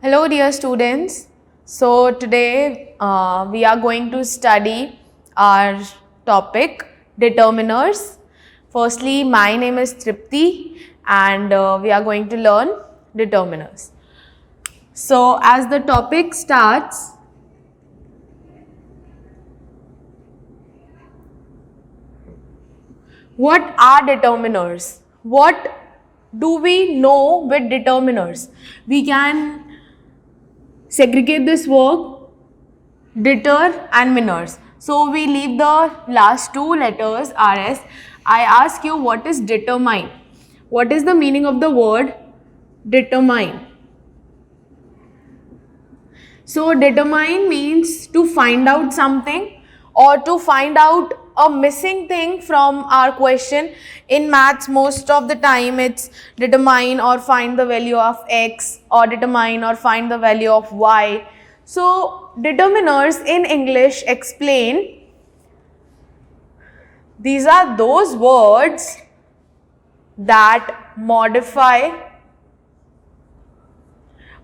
Hello dear students. So today we are going to study our topic determiners. Firstly, my name is Tripti and we are going to learn determiners. So as the topic starts, what are determiners? What do we know with determiners? We can segregate this work, deter and minors. So we leave the last two letters RS. I ask you, what is determine? What is the meaning of the word determine? So determine means to find out something or to find out a missing thing from our question. In maths, most of the time it's determine or find the value of x or determine or find the value of y. So determiners in English explain these are those words that modify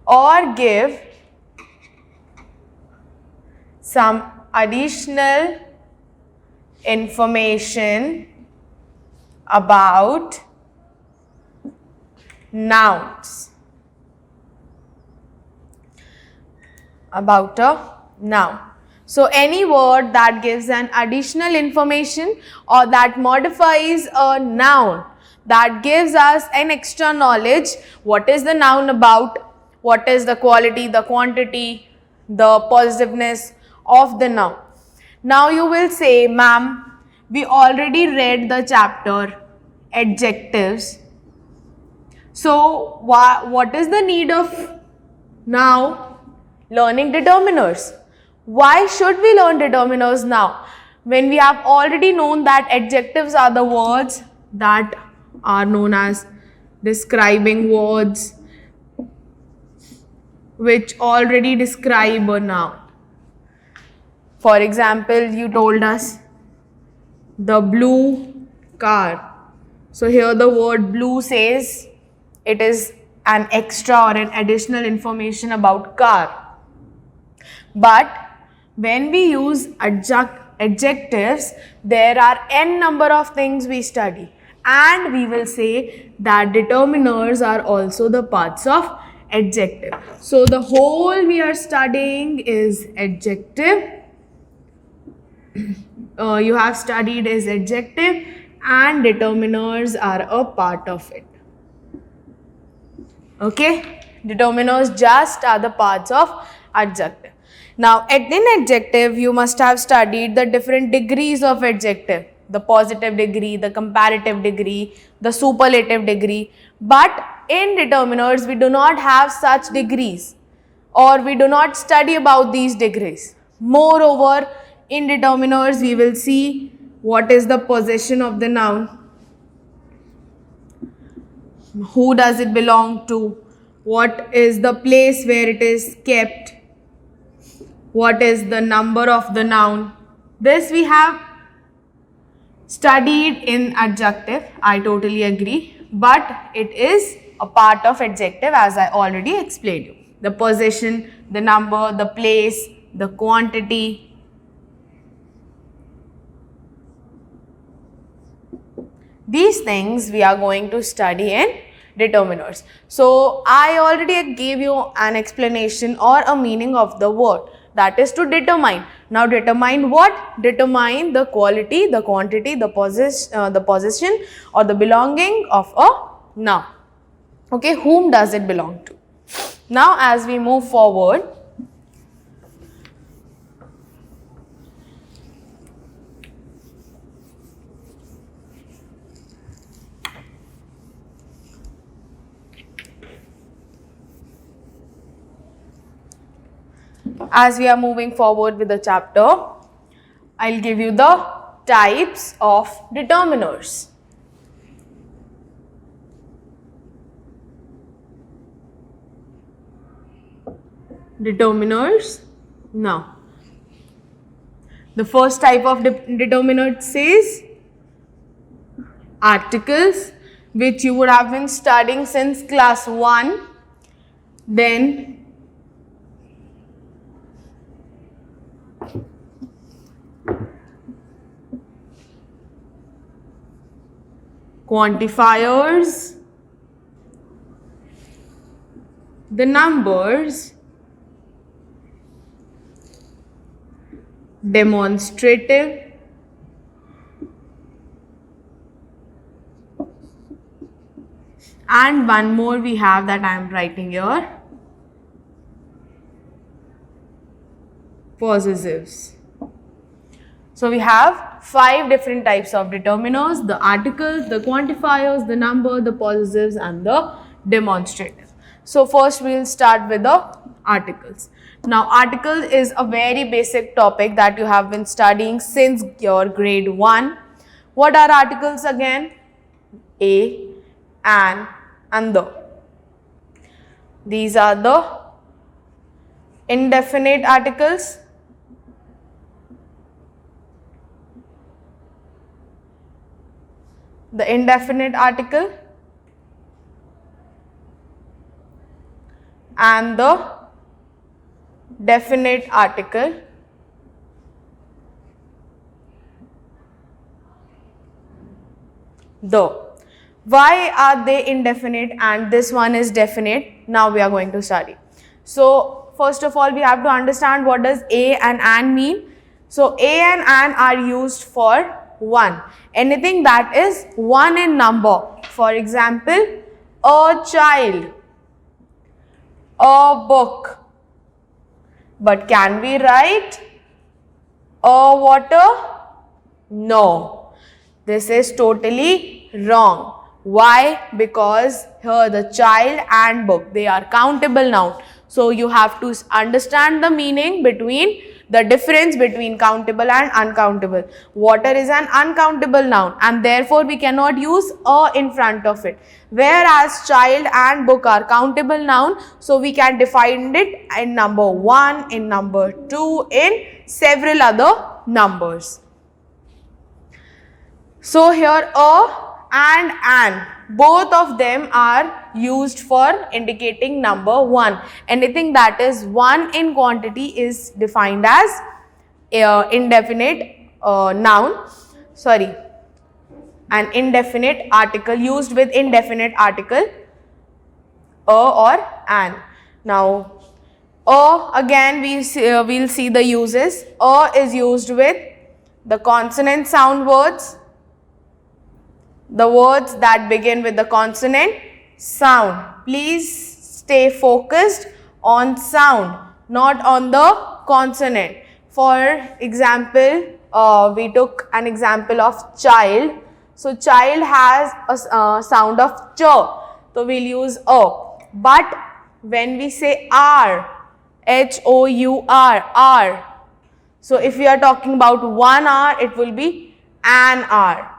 or give some additional information about nouns. About a noun. So any word that gives an additional information or that modifies a noun, that gives us an extra knowledge, what is the noun about, what is the quality, the quantity, the positiveness of the noun. Now you will say, ma'am, we already read the chapter adjectives. So what is the need of now learning determiners? Why should we learn determiners now when we have already known that adjectives are the words that are known as describing words which already describe a noun? For example, you told us the blue car. So here the word blue says it is an extra or an additional information about car. But when we use adjectives, there are n number of things we study, and we will say that determiners are also the parts of adjective. So the whole we are studying is adjective. You have studied is adjective and determiners are a part of it. Okay, determiners just are the parts of adjective. Now, in adjective, you must have studied the different degrees of adjective, the positive degree, the comparative degree, the superlative degree. But in determiners, we do not have such degrees or we do not study about these degrees. Moreover, in determiners, we will see what is the possession of the noun. Who does it belong to? What is the place where it is kept? What is the number of the noun? This we have studied in adjective, I totally agree, but it is a part of adjective as I already explained you. The possession, the number, the place, the quantity. These things we are going to study in determiners. So I already gave you an explanation or a meaning of the word, that is to determine. Now determine what? Determine the quality, the quantity, the possession or the belonging of a noun. Okay, whom does it belong to? Now as we move forward, with the chapter, I'll give you the types of determiners. Determiners. Now, the first type of determiner says articles, which you would have been studying since class 1. Then quantifiers, the numbers, demonstrative, and one more we have that I am writing here, possessives. So we have 5 different types of determiners: the articles, the quantifiers, the number, the possessives, and the demonstrative. So first we will start with the articles. Now article is a very basic topic that you have been studying since your grade 1. What are articles again? A, an, and the. These are the indefinite articles, the indefinite article, and the definite article, the. Why are they indefinite and this one is definite? Now we are going to study. So first of all we have to understand what does a and an mean. So a and an are used for 1. Anything that is 1 in number. For example, a child, a book. But can we write a water? No. This is totally wrong. Why? Because here the child and book, they are countable noun. So you have to understand the meaning between the difference between countable and uncountable. Water is an uncountable noun and therefore we cannot use a in front of it. Whereas child and book are countable noun, so we can define it in number 1, in number 2, in several other numbers. So here a and an, both of them are used for indicating number 1. Anything that is 1 in quantity is defined as indefinite an indefinite article used with indefinite article a or an. Now a, again we'll see the uses. A is used with the consonant sound words, the words that begin with the consonant sound. Please stay focused on sound, not on the consonant. For example, we took an example of child. So child has a sound of ch, so we'll use a. But when we say r, h-o-u-r, r, so if we are talking about 1 hour, it will be an hour.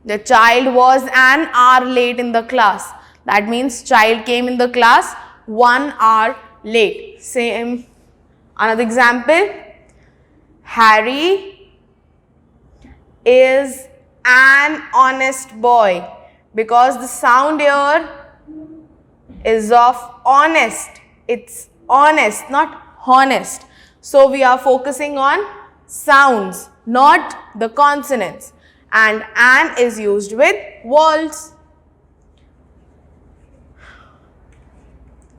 The child was an hour late in the class. That means child came in the class 1 hour late. Same. Another example. Harry is an honest boy, because the sound here is of honest. It's honest, not honest. So we are focusing on sounds, not the consonants. And an is used with vowels.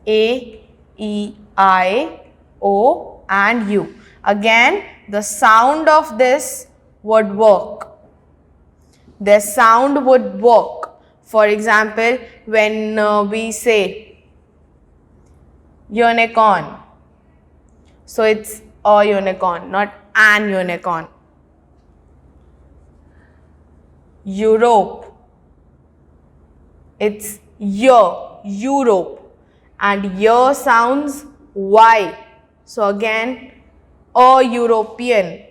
A, E, I, O and U. Again, the sound of this would work. The sound would work. For example, when we say unicorn, so it's a unicorn, not an unicorn. Europe, it's Europe, and year sounds Y. So again, a European,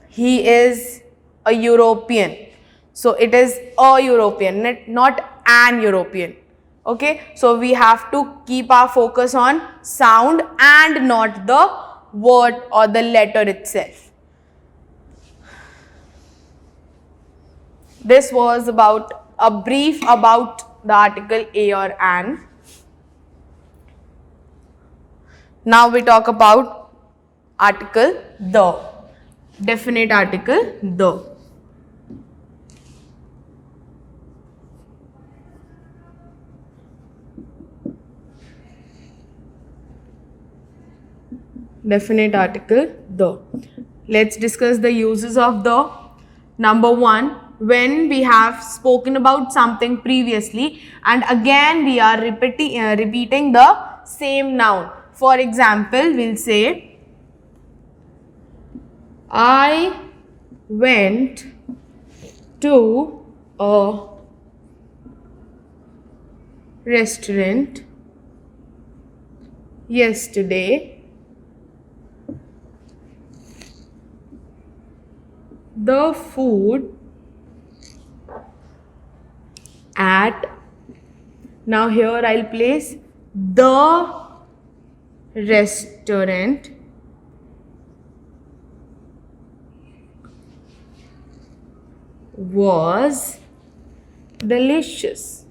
he is a European. So it is a European, not an European. Okay, so we have to keep our focus on sound and not the word or the letter itself. This was about a brief about the article a or an. Now we talk about article the, definite article the. definite article the. Let's discuss the uses of the. Number one, when we have spoken about something previously and again we are repeating the same noun. For example, we'll say, I went to a restaurant yesterday. The food at, now here I'll place the restaurant was delicious.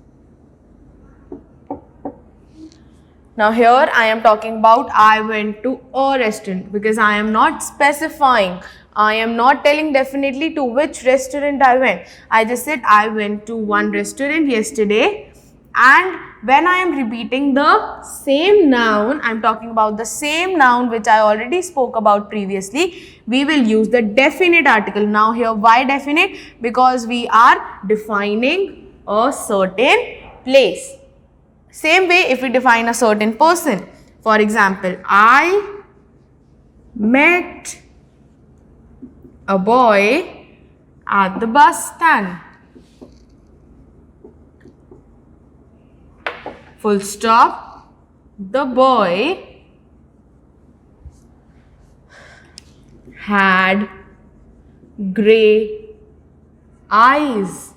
Now here I am talking about I went to a restaurant because I am not specifying. I am not telling definitely to which restaurant I went. I just said I went to one restaurant yesterday, and when I am repeating the same noun, I am talking about the same noun which I already spoke about previously, we will use the definite article. Now here why definite? Because we are defining a certain place. Same way if we define a certain person. For example, I met a boy at the bus stand. Full stop. The boy had grey eyes.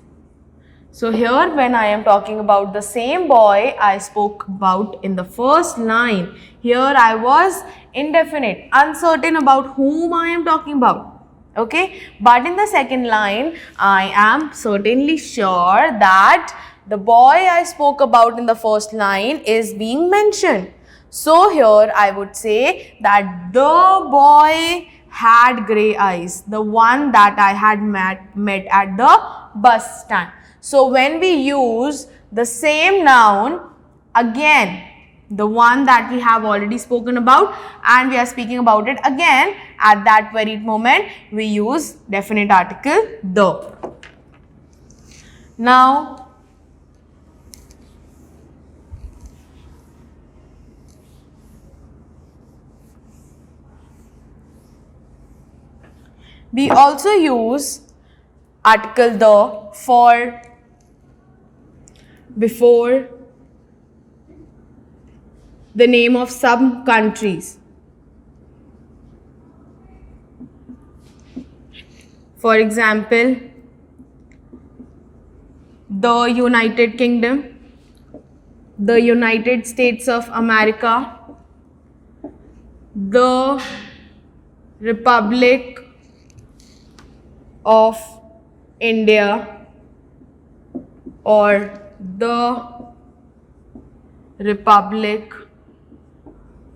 So here when I am talking about the same boy I spoke about in the first line, here I was indefinite, uncertain about whom I am talking about. Okay, but in the second line I am certainly sure that the boy I spoke about in the first line is being mentioned. So here I would say that the boy had grey eyes, the one that I had met at the bus stand. So when we use the same noun, again the one that we have already spoken about and we are speaking about it again, at that very moment we use definite article the. Now we also use article the for before the name of some countries. For example, the United Kingdom, the United States of America, the Republic of India, or the Republic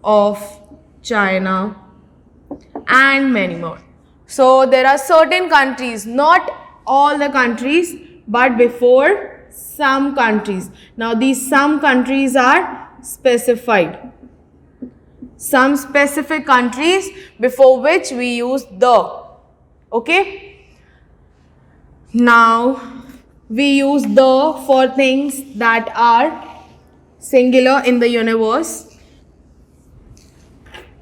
of China, and many more. So there are certain countries, not all the countries, but before some countries. Now these some countries are specified. Some specific countries before which we use the. Okay. Now we use the for things that are singular in the universe,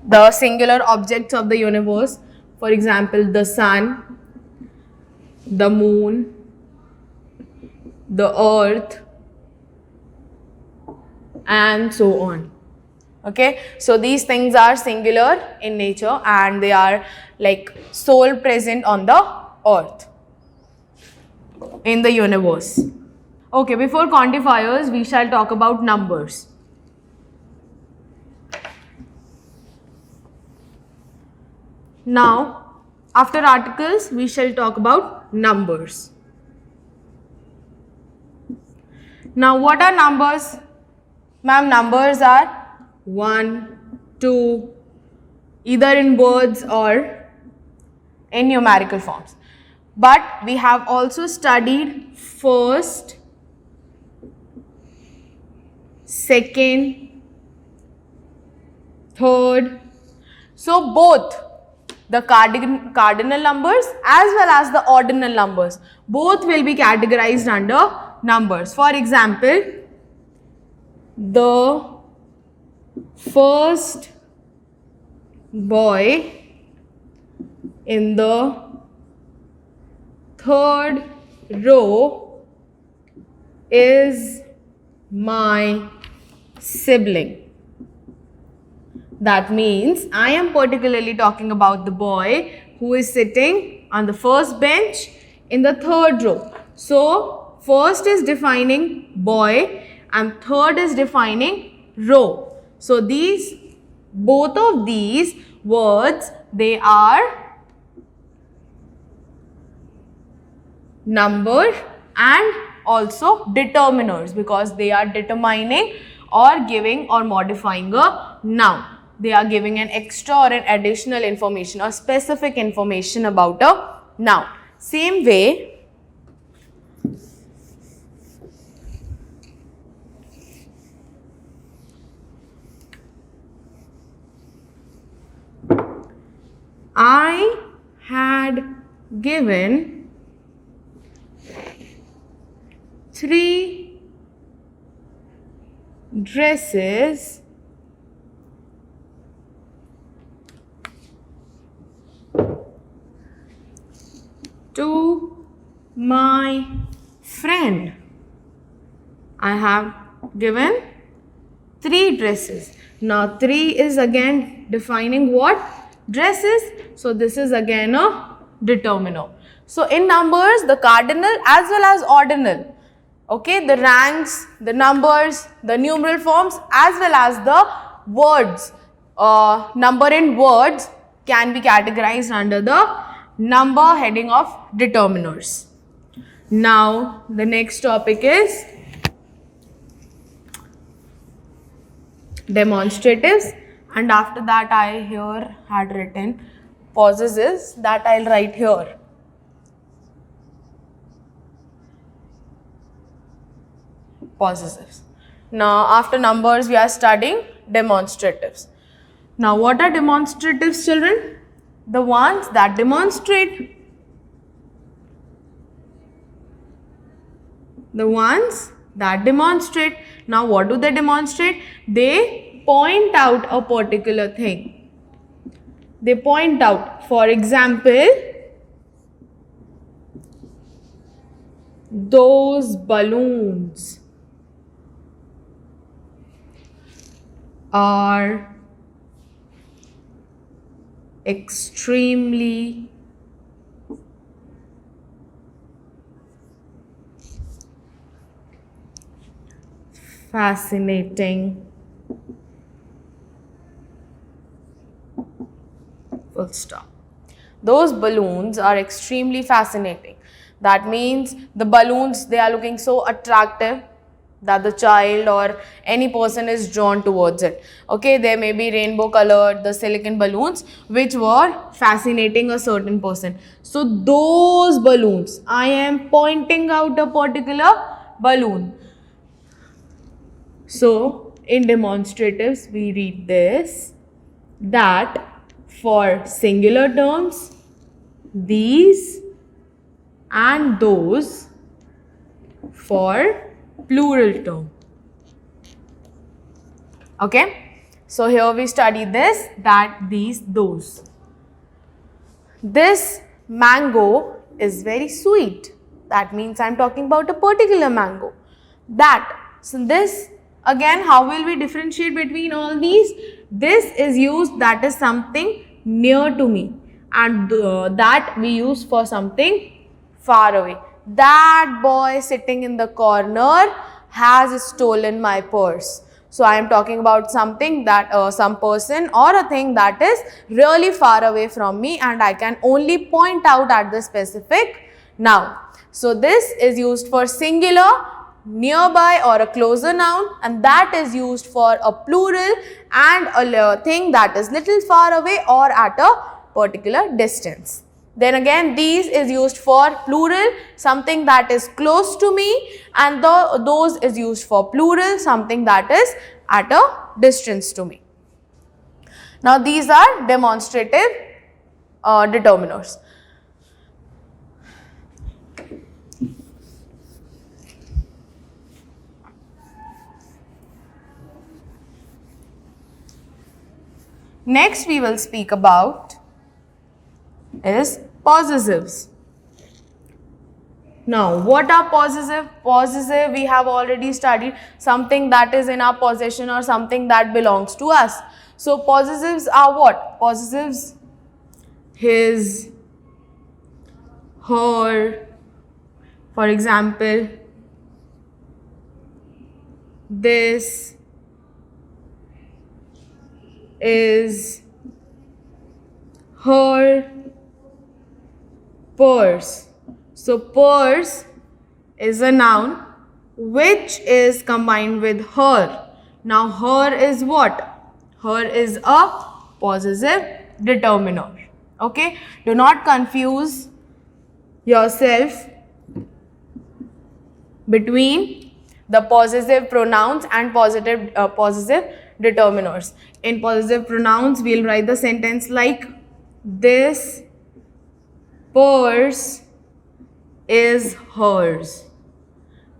the singular objects of the universe. For example, the sun, the moon, the earth, and so on. Okay, so these things are singular in nature and they are like sole present on the earth, in the universe. Okay, before quantifiers, we shall talk about numbers. Now, after articles, we shall talk about numbers. Now, what are numbers? Ma'am, numbers are 1, 2, either in words or in numerical forms. But we have also studied first, second, third. So both the cardinal numbers as well as the ordinal numbers, both will be categorized under numbers. For example, the first boy in the third row is my sibling. That means I am particularly talking about the boy who is sitting on the first bench in the third row. So, first is defining boy and third is defining row. So, both of these words, they are number and also determiners because they are determining or giving or modifying a noun. They are giving an extra or an additional information or specific information about a noun. Same way, I had given 3 dresses to my friend. I have given 3 dresses. Now 3 is again defining what? Dresses. So this is again a determiner. So in numbers, the cardinal as well as ordinal, okay, the ranks, the numbers, the numeral forms as well as the words, number in words can be categorized under the number heading of determiners. Now the next topic is demonstratives, and after that I here had written possessives that I'll write here. Possessives. Now after numbers we are studying demonstratives. Now what are demonstratives, children? The ones that demonstrate. The ones that demonstrate. Now what do they demonstrate? They point out a particular thing. They point out, for example, those balloons are extremely fascinating. Full stop. Those balloons are extremely fascinating. That means the balloons, they are looking so attractive that the child or any person is drawn towards it. Okay, there may be rainbow colored, the silicon balloons which were fascinating a certain person. So those balloons, I am pointing out a particular balloon. So in demonstratives we read this, that for singular terms, these and those, for plural term. Okay, so here we study this, that, these, those. This mango is very sweet. That means I am talking about a particular mango. That, so this again, how will we differentiate between all these? This is used, that is something near to me, and that we use for something far away. That boy sitting in the corner has stolen my purse. So I am talking about something that some person or a thing that is really far away from me, and I can only point out at the specific noun. So this is used for singular, nearby or a closer noun, and that is used for a plural and a thing that is little far away or at a particular distance. Then again, these is used for plural, something that is close to me, and those is used for plural, something that is at a distance to me. Now these are demonstrative determiners. Next we will speak about is possessives. Now, what are possessive? Possessive we have already studied, something that is in our possession or something that belongs to us. So, possessives are what? Possessives, his, her, for example, this is her purse. So, purse is a noun which is combined with her. Now, her is what? Her is a possessive determiner. Okay? Do not confuse yourself between the possessive pronouns and possessive determiners. In possessive pronouns, we will write the sentence like this purse is hers.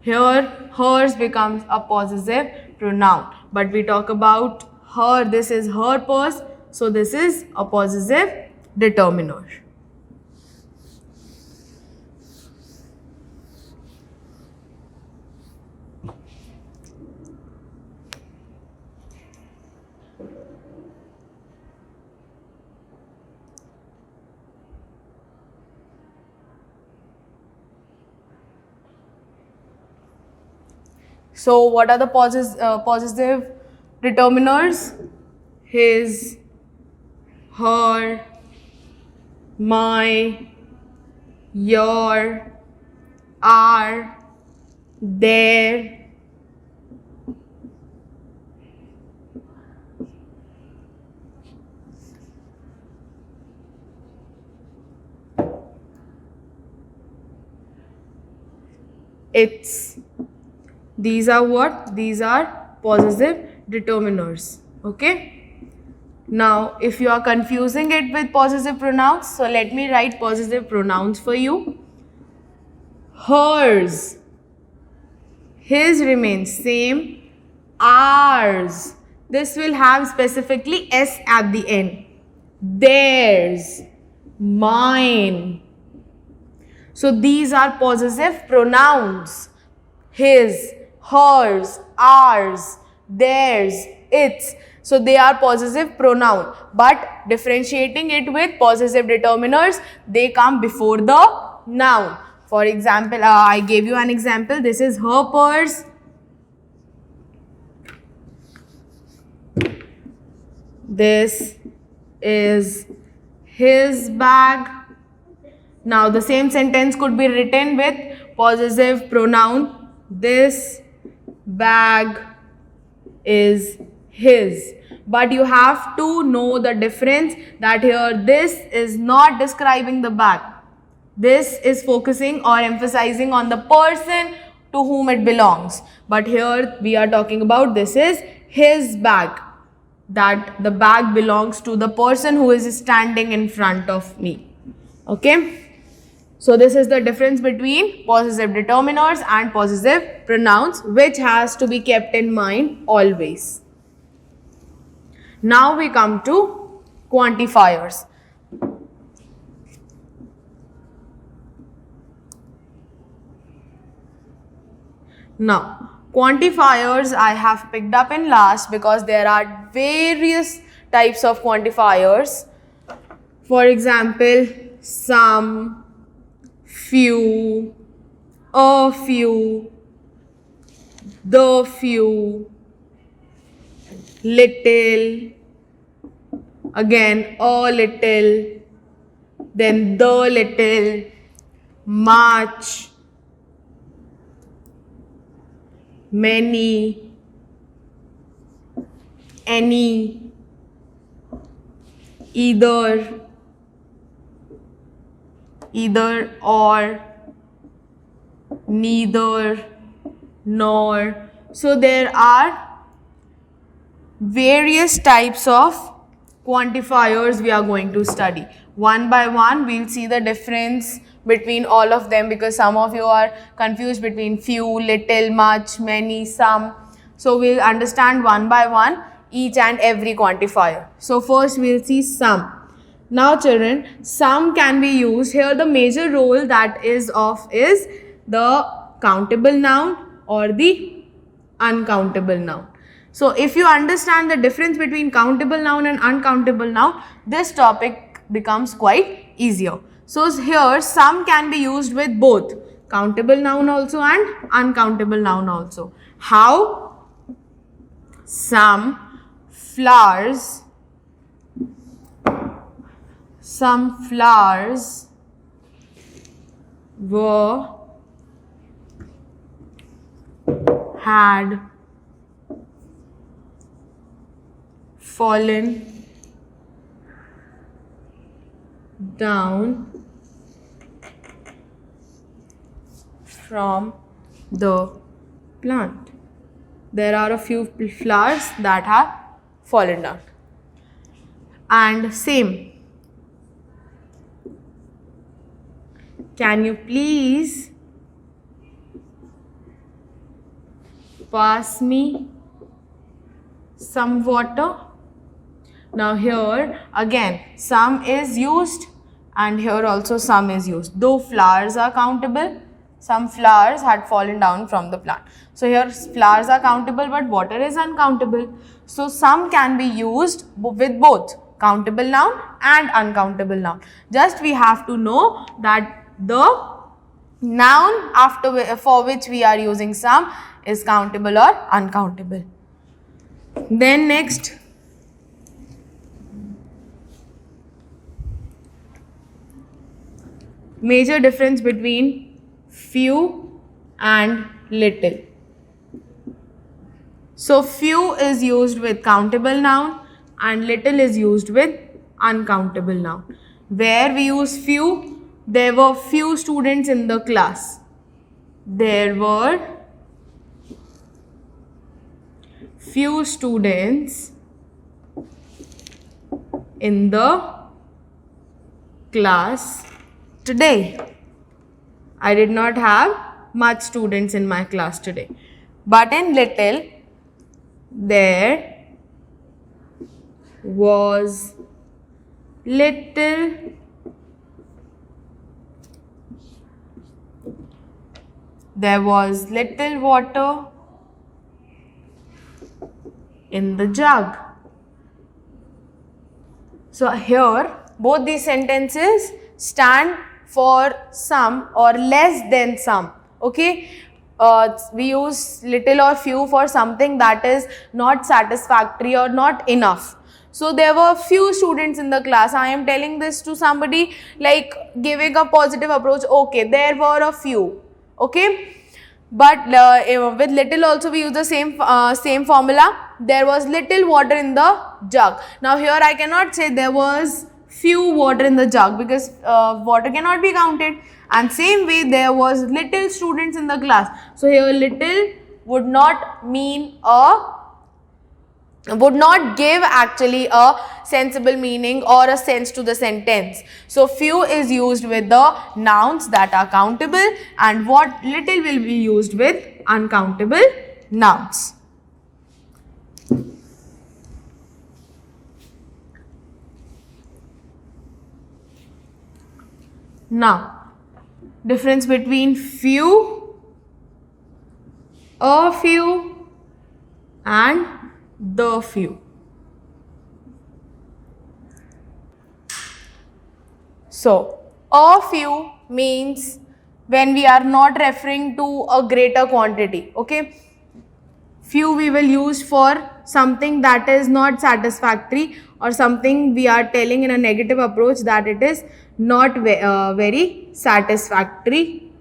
Here, hers becomes a possessive pronoun. But we talk about her, this is her purse, so this is a possessive determiner. So, what are the possessive determiners? His, her, my, your, our, their. Its. These are what? These are possessive determiners. Okay. Now, if you are confusing it with possessive pronouns, so let me write possessive pronouns for you. Hers. His remains same. Ours. This will have specifically S at the end. Theirs. Mine. So, these are possessive pronouns. His, hers, ours, theirs, its. So, they are possessive pronoun. But differentiating it with possessive determiners, they come before the noun. For example, I gave you an example. This is her purse. This is his bag. Now, the same sentence could be written with possessive pronoun. This bag is his. But you have to know the difference that here this is not describing the bag. This is focusing or emphasizing on the person to whom it belongs. But here we are talking about this is his bag. That the bag belongs to the person who is standing in front of me. Okay. So, this is the difference between possessive determiners and possessive pronouns, which has to be kept in mind always. Now, we come to quantifiers. Now, quantifiers I have picked up in last because there are various types of quantifiers. For example, some, few, a few, the few, little, again a little, then the little, much, many, any, either or, neither, nor. So there are various types of quantifiers we are going to study. One by one, we'll see the difference between all of them, because some of you are confused between few, little, much, many, some. So we'll understand one by one each and every quantifier. So first we'll see sum. Now children, sum can be used here. The major role that is of is the countable noun or the uncountable noun. So if you understand the difference between countable noun and uncountable noun, this topic becomes quite easier. So here sum can be used with both countable noun also and uncountable noun also. How? Some flowers had fallen down from the plant. There are a few flowers that have fallen down. And same. Can you please pass me some water? Now here again some is used and here also some is used. Though flowers are countable, some flowers had fallen down from the plant. So here flowers are countable but water is uncountable. So some can be used with both countable noun and uncountable noun. Just we have to know that the noun for which we are using some is countable or uncountable. Then next, major difference between few and little. So few is used with countable noun and little is used with uncountable noun. Where we use few, there were few students in the class. There were few students in the class today. I did not have much students in my class today. But in little, there was little water in the jug. So here both these sentences stand for some or less than some. Okay, we use little or few for something that is not satisfactory or not enough. So there were few students in the class. I am telling this to somebody like giving a positive approach. Okay, there were a few. Okay, but with little also we use the same formula. There was little water in the jug. Now here I cannot say there was few water in the jug because water cannot be counted. And same way there was little students in the class. So here little would not give actually a sensible meaning or a sense to the sentence. So few is used with the nouns that are countable and what little will be used with uncountable nouns. Now, difference between few, a few and the few. So, a few means when we are not referring to a greater quantity. Okay, few we will use for something that is not satisfactory or something we are telling in a negative approach that it is not very satisfactory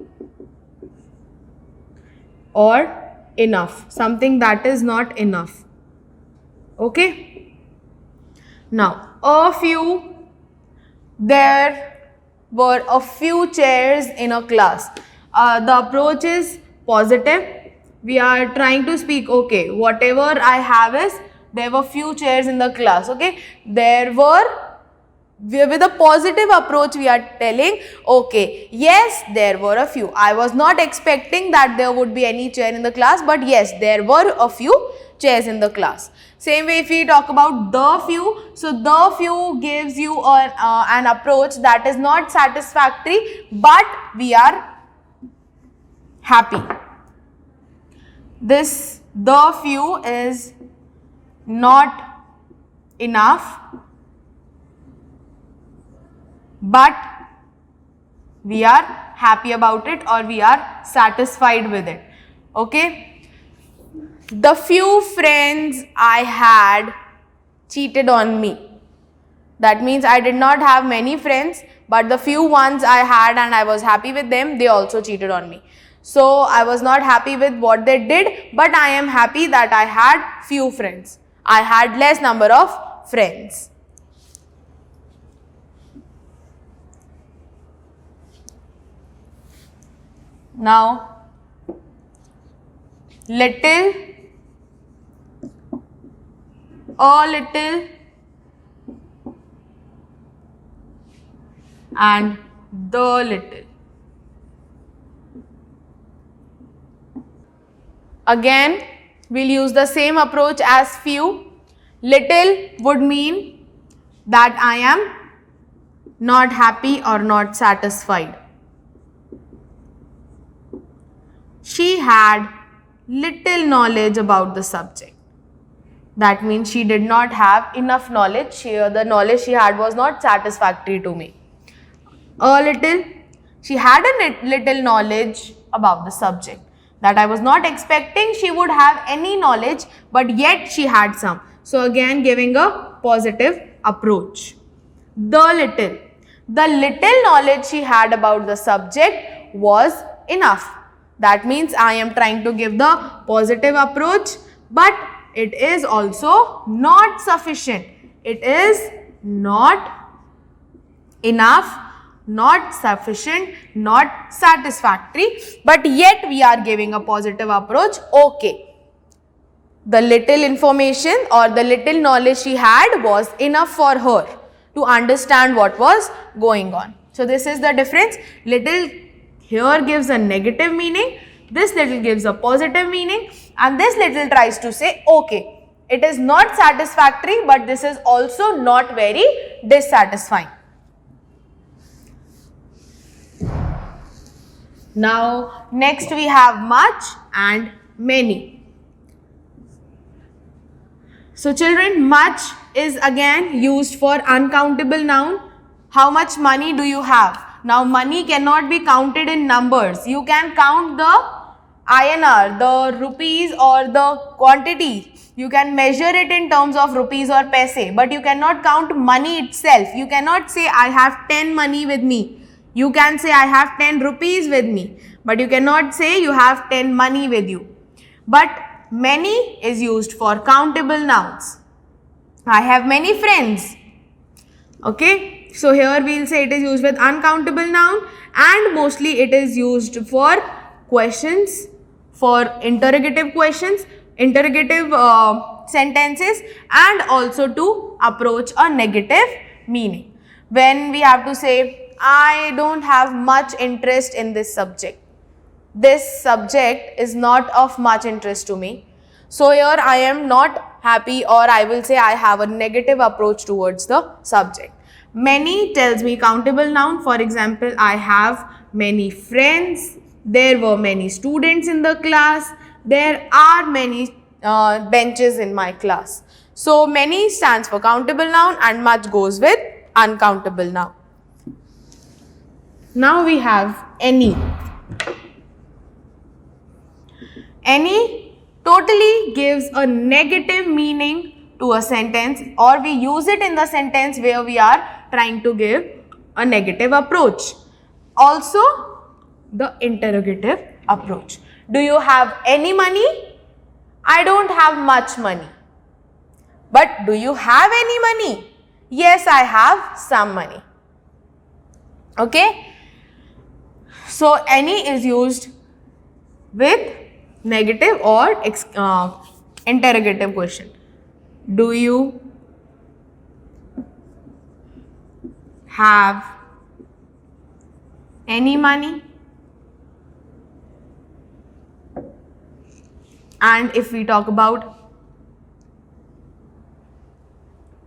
or enough, something that is not enough. Okay, now a few, there were a few chairs in a class. The approach is positive. We are trying to speak, okay, whatever I have is there were few chairs in the class. Okay, there were, with a positive approach we are telling, okay, yes, there were a few. I was not expecting that there would be any chair in the class, but yes, there were a few chairs in the class. Same way if we talk about the few, so the few gives you an approach that is not satisfactory, but we are happy. This the few is not enough, but we are happy about it, or we are satisfied with it. Okay. The few friends I had cheated on me. That means I did not have many friends, but the few ones I had and I was happy with them, they also cheated on me. So I was not happy with what they did, but I am happy that I had few friends. I had less number of friends. Now, little, a little, and the little. Again, we'll use the same approach as few. Little would mean that I am not happy or not satisfied. She had little knowledge about the subject. That means she did not have enough knowledge. The knowledge she had was not satisfactory to me. A little, she had a little knowledge about the subject. That I was not expecting she would have any knowledge, but yet she had some. So again, giving a positive approach. The little knowledge she had about the subject was enough. That means I am trying to give the positive approach, but it is also not sufficient. It is not enough, not sufficient, not satisfactory, but yet we are giving a positive approach. Okay, the little information or the little knowledge she had was enough for her to understand what was going on. So this is the difference. Little here gives a negative meaning, this little gives a positive meaning, and this little tries to say, okay, it is not satisfactory, but this is also not very dissatisfying. Now, next we have much and many. So children, much is again used for uncountable noun. How much money do you have? Now, money cannot be counted in numbers. You can count the INR, the rupees or the quantity. You can measure it in terms of rupees or paise, but you cannot count money itself. You cannot say, I have 10 money with me. You can say, I have 10 rupees with me, but you cannot say you have 10 money with you. But many is used for countable nouns. I have many friends. Okay. So here we will say it is used with uncountable noun, and mostly it is used for questions, for interrogative questions, interrogative sentences, and also to approach a negative meaning. When we have to say, I don't have much interest in this subject. This subject is not of much interest to me. So here I am not happy, or I will say I have a negative approach towards the subject. Many tells me countable noun. For example, I have many friends. There were many students in the class. There are many benches in my class. So many stands for countable noun and much goes with uncountable noun. Now we have any. Any totally gives a negative meaning to a sentence, or we use it in the sentence where we are trying to give a negative approach. Also, the interrogative approach. Do you have any money? I don't have much money. But do you have any money? Yes, I have some money. Okay. So, any is used with negative or interrogative question. Do you have any money? And if we talk about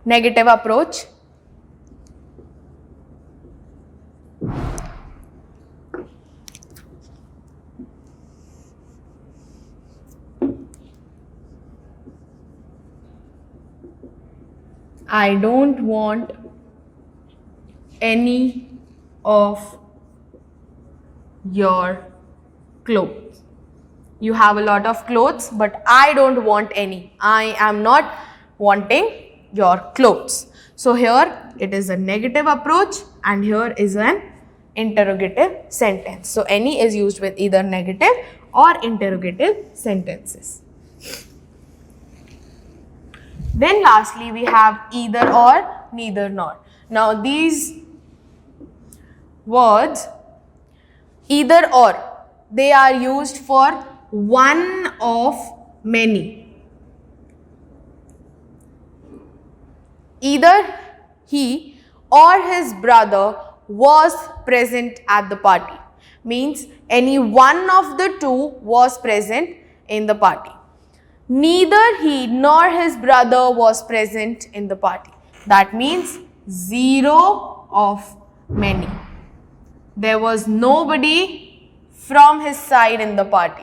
negative approach, I don't want any of your clothes. You have a lot of clothes, but I don't want any. I am not wanting your clothes. So here it is a negative approach and here is an interrogative sentence. So any is used with either negative or interrogative sentences. Then lastly we have either or, neither nor. Now these words either or, they are used for one of many. Either he or his brother was present at the party. Means any one of the two was present in the party. Neither he nor his brother was present in the party. That means zero of many. There was nobody from his side in the party.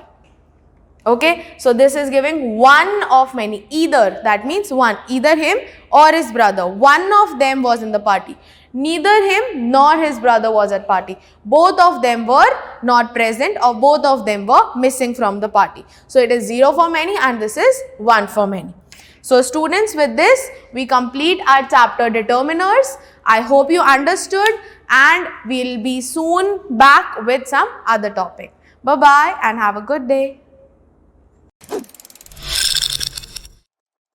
Okay, so this is giving one of many. Either, that means one, either him or his brother. One of them was in the party. Neither him nor his brother was at party. Both of them were not present or both of them were missing from the party. So it is 0 for many and this is 1 for many. So students, with this we complete our chapter determiners. I hope you understood and we'll be soon back with some other topic. Bye-bye and have a good day.